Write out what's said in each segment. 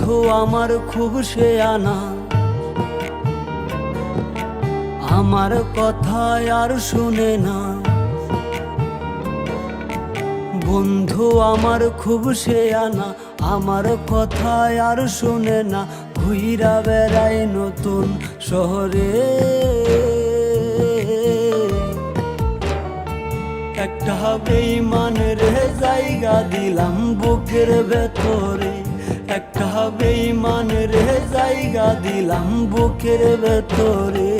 বন্ধু আমার খুব শেয়ানা, আমার কথায় আর শুনে না। বন্ধু আমার খুব শেয়ানা, আমার কথায় আর শুনে না। ঘুইরা বেড়াই নতুন শহরে, একটা বেঈমানের জায়গা দিলাম বুকের ভেতরে, একটা বেঈমানের জায়গা দিলাম বুকের ভেতরে।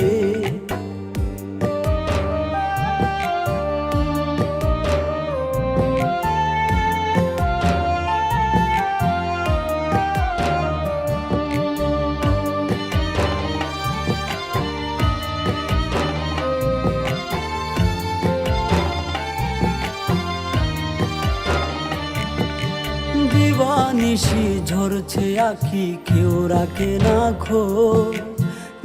দিবানিশি ঝরছে আখি, কেউ রাখে না খোঁজ।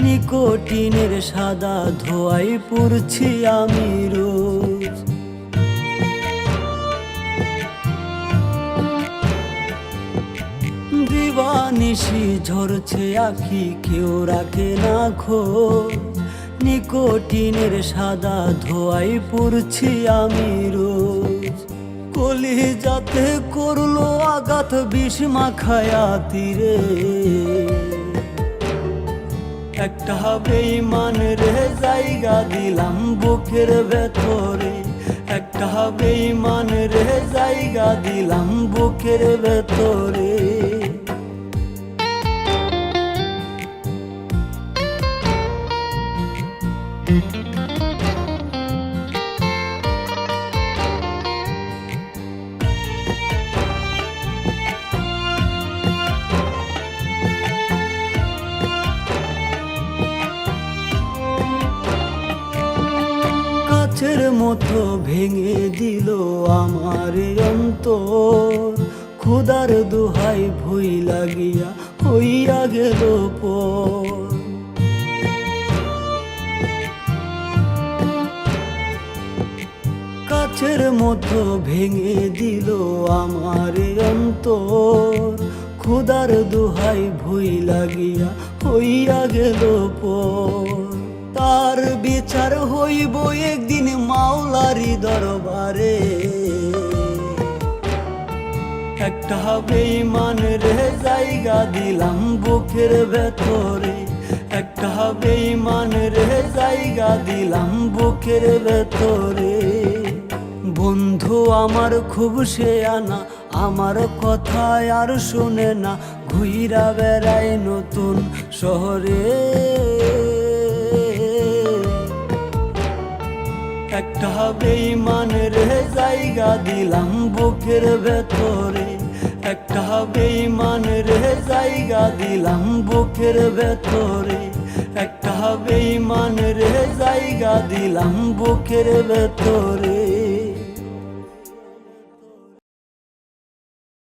নিকোটিনের সাদা ধোয়াই পুড়ছি আমি রোজ। দিবানিশি ঝরছে আখি, কেউ রাখে না খোঁজ। নিকোটিনের সাদা ধোয়াই পুড়ছি আমি রোজ। কলিজাতে করলো আঘাত বিষ মাখায়া তীরে, একটা বেঈমানের জায়গা দিলাম বুকের ভেতরে, একটা বেঈমানের জায়গা দিলাম বুকের ভেতরে। কাচের মতো ভেঙে দিল আমার অন্তর, খোদার দোহাই ভুই লাগিয়া হইয়া গেল পর। কাচের মতো ভেঙে দিল আমার অন্তর, খোদার দোহাই ভুই লাগিয়া হইয়া গেল পর। তার বিচার হইব একদিন মাওলারি দরবারে, একটা বেঈমানের জায়গা দিলাম বুকের ভেতরে, একটা বেঈমানের জায়গা দিলাম বুকের ভেতরে। বন্ধু আমার খুব শেয়ানা, আমার কথায় আর শুনে না। ঘুইরা বেড়াই নতুন শহরে, একটা বেঈমানের জায়গা দিলাম বুকের ভেতরে, একটা বেঈমানের জায়গা দিলাম বুকের ভেতরে, একটা বেঈমানের জায়গা দিলাম বুকের ভেতরে।